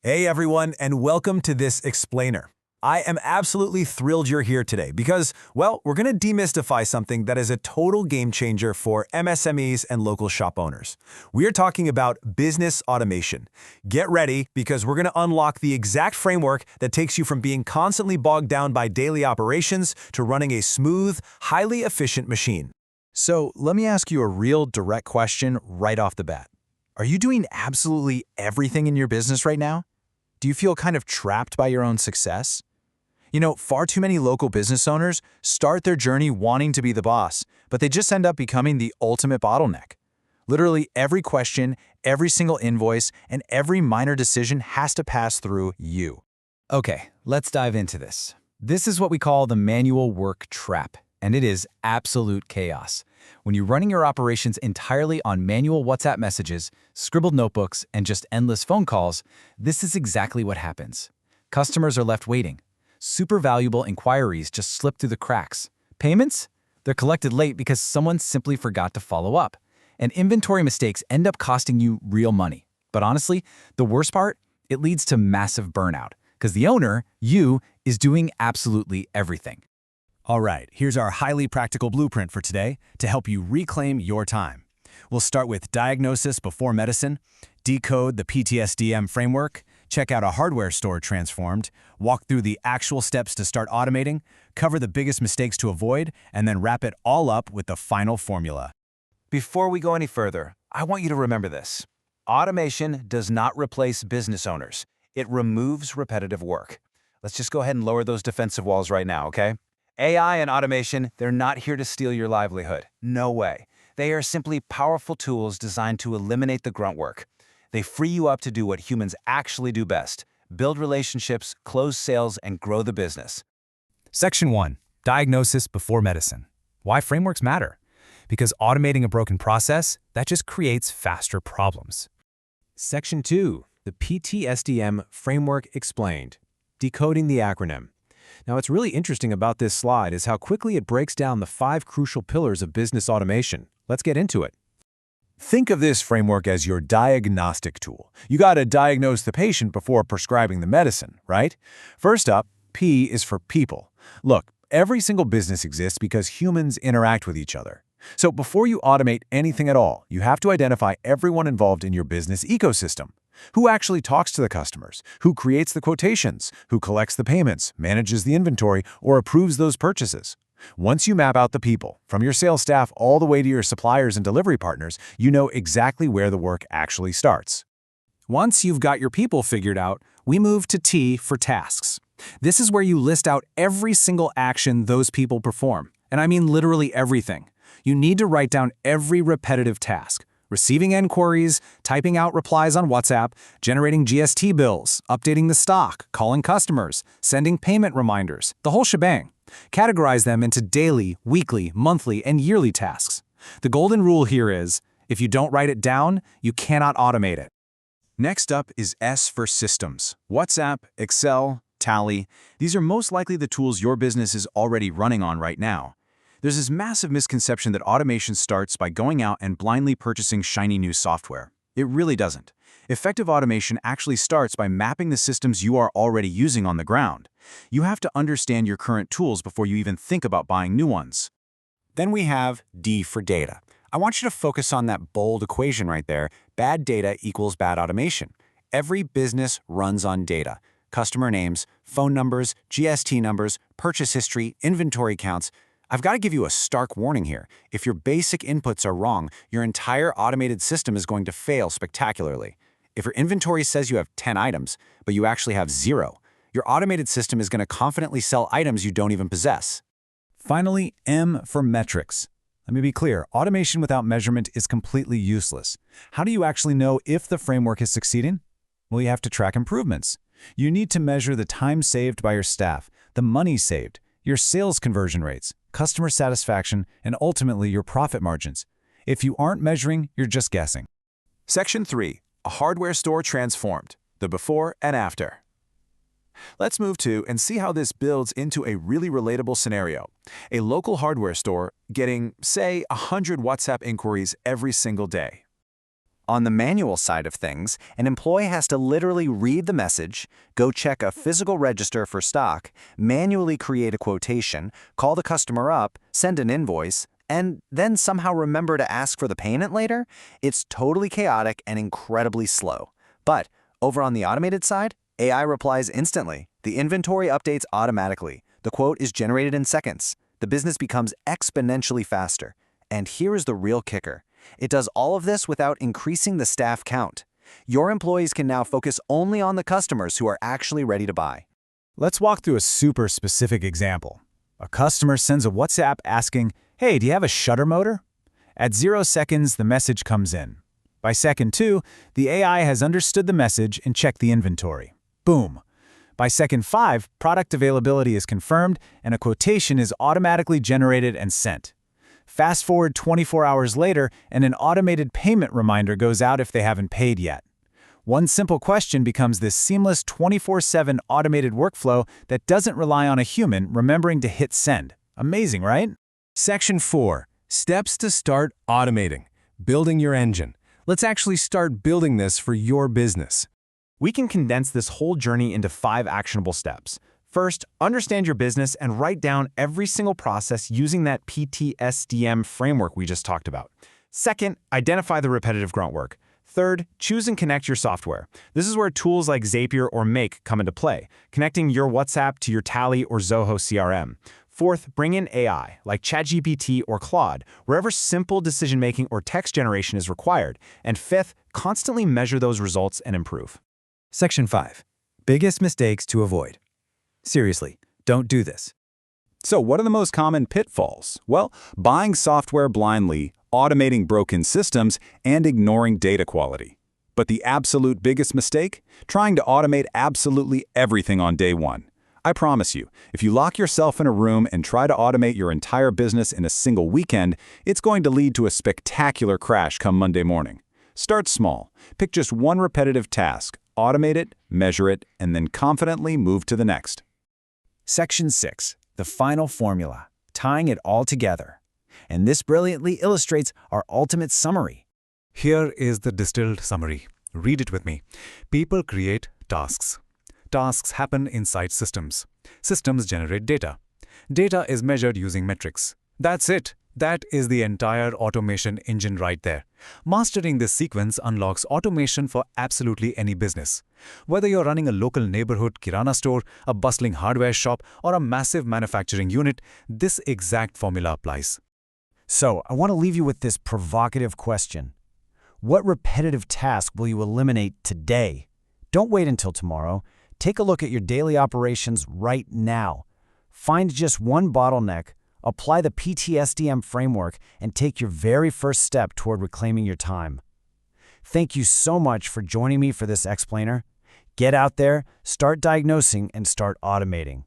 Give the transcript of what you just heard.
Hey everyone, and welcome to this explainer. I am absolutely thrilled you're here today because, well, we're going to demystify something that is a total game changer for MSMEs and local shop owners. We are talking about business automation. Get ready because we're going to unlock the exact framework that takes you from being constantly bogged down by daily operations to running a smooth, highly efficient machine. So let me ask you a real direct question right off the bat. Are you doing absolutely everything in your business right now? Do you feel kind of trapped by your own success? Far too many local business owners start their journey wanting to be the boss, but they just end up becoming the ultimate bottleneck. Literally every question, every single invoice, and every minor decision has to pass through you. Okay, let's dive into this. This is what we call the manual work trap, and it is absolute chaos. When you're running your operations entirely on manual WhatsApp messages, scribbled notebooks, and just endless phone calls, this is exactly what happens. Customers are left waiting. Super valuable inquiries just slip through the cracks. Payments? They're collected late because someone simply forgot to follow up. And inventory mistakes end up costing you real money. But honestly, the worst part? It leads to massive burnout, because the owner, you, is doing absolutely everything. All right, here's our highly practical blueprint for today to help you reclaim your time. We'll start with diagnosis before medicine, decode the PTSDM framework, check out a hardware store transformed, walk through the actual steps to start automating, cover the biggest mistakes to avoid, and then wrap it all up with the final formula. Before we go any further, I want you to remember this. Automation does not replace business owners. It removes repetitive work. Let's just go ahead and lower those defensive walls right now, okay? AI and automation, they're not here to steal your livelihood. No way. They are simply powerful tools designed to eliminate the grunt work. They free you up to do what humans actually do best: build relationships, close sales, and grow the business. Section 1. Diagnosis before medicine. Why frameworks matter? Because automating a broken process, that just creates faster problems. Section 2. The PTSDM Framework explained. Decoding the acronym. Now, what's really interesting about this slide is how quickly it breaks down the 5 crucial pillars of business automation. Let's get into it. Think of this framework as your diagnostic tool. You got to diagnose the patient before prescribing the medicine, right? First up, P is for people. Look, every single business exists because humans interact with each other. So before you automate anything at all, you have to identify everyone involved in your business ecosystem. Who actually talks to the customers? Who creates the quotations? Who collects the payments, manages the inventory, or approves those purchases? Once you map out the people, from your sales staff all the way to your suppliers and delivery partners, you know exactly where the work actually starts. Once you've got your people figured out, we move to T for tasks. This is where you list out every single action those people perform. And I mean literally everything. You need to write down every repetitive task. Receiving inquiries, typing out replies on WhatsApp, generating GST bills, updating the stock, calling customers, sending payment reminders, the whole shebang. Categorize them into daily, weekly, monthly, and yearly tasks. The golden rule here is, if you don't write it down, you cannot automate it. Next up is S for systems. WhatsApp, Excel, Tally. These are most likely the tools your business is already running on right now. There's this massive misconception that automation starts by going out and blindly purchasing shiny new software. It really doesn't. Effective automation actually starts by mapping the systems you are already using on the ground. You have to understand your current tools before you even think about buying new ones. Then we have D for data. I want you to focus on that bold equation right there. Bad data equals bad automation. Every business runs on data. Customer names, phone numbers, GST numbers, purchase history, inventory counts. I've got to give you a stark warning here. If your basic inputs are wrong, your entire automated system is going to fail spectacularly. If your inventory says you have 10 items, but you actually have 0, your automated system is going to confidently sell items you don't even possess. Finally, M for metrics. Let me be clear, automation without measurement is completely useless. How do you actually know if the framework is succeeding? Well, you have to track improvements. You need to measure the time saved by your staff, the money saved, your sales conversion rates, customer satisfaction, and ultimately your profit margins. If you aren't measuring, you're just guessing. Section 3. A hardware store transformed. The before and after. Let's move to and see how this builds into a really relatable scenario. A local hardware store getting, say, 100 WhatsApp inquiries every single day. On the manual side of things, an employee has to literally read the message, go check a physical register for stock, manually create a quotation, call the customer up, send an invoice, and then somehow remember to ask for the payment later. It's totally chaotic and incredibly slow. But over on the automated side, AI replies instantly. The inventory updates automatically. The quote is generated in seconds. The business becomes exponentially faster. And here is the real kicker. It does all of this without increasing the staff count. Your employees can now focus only on the customers who are actually ready to buy. Let's walk through a super specific example. A customer sends a WhatsApp asking, "Hey, do you have a shutter motor?" At 0 seconds, the message comes in. By second 2, the AI has understood the message and checked the inventory. Boom! By second 5, product availability is confirmed and a quotation is automatically generated and sent. Fast forward 24 hours later, and an automated payment reminder goes out if they haven't paid yet. One simple question becomes this seamless 24/7 automated workflow that doesn't rely on a human remembering to hit send. Amazing, right? Section 4. Steps to start automating. Building your engine. Let's actually start building this for your business. We can condense this whole journey into 5 actionable steps. First, understand your business and write down every single process using that PTSDM framework we just talked about. Second, identify the repetitive grunt work. Third, choose and connect your software. This is where tools like Zapier or Make come into play, connecting your WhatsApp to your Tally or Zoho CRM. Fourth, bring in AI, like ChatGPT or Claude, wherever simple decision-making or text generation is required. And fifth, constantly measure those results and improve. Section 5. Biggest mistakes to avoid. Seriously, don't do this. So what are the most common pitfalls? Well, buying software blindly, automating broken systems, and ignoring data quality. But the absolute biggest mistake? Trying to automate absolutely everything on day one. I promise you, if you lock yourself in a room and try to automate your entire business in a single weekend, it's going to lead to a spectacular crash come Monday morning. Start small. Pick just one repetitive task, automate it, measure it, and then confidently move to the next. Section 6. The final formula. Tying it all together. And this brilliantly illustrates our ultimate summary. Here is the distilled summary. Read it with me. People create tasks. Tasks happen inside systems. Systems generate data. Data is measured using metrics. That's it. That is the entire automation engine right there. Mastering this sequence unlocks automation for absolutely any business. Whether you're running a local neighborhood kirana store, a bustling hardware shop, or a massive manufacturing unit, this exact formula applies. So, I want to leave you with this provocative question. What repetitive task will you eliminate today? Don't wait until tomorrow. Take a look at your daily operations right now. Find just one bottleneck, apply the PTSDM framework, and take your very first step toward reclaiming your time. Thank you so much for joining me for this explainer. Get out there, start diagnosing, and start automating.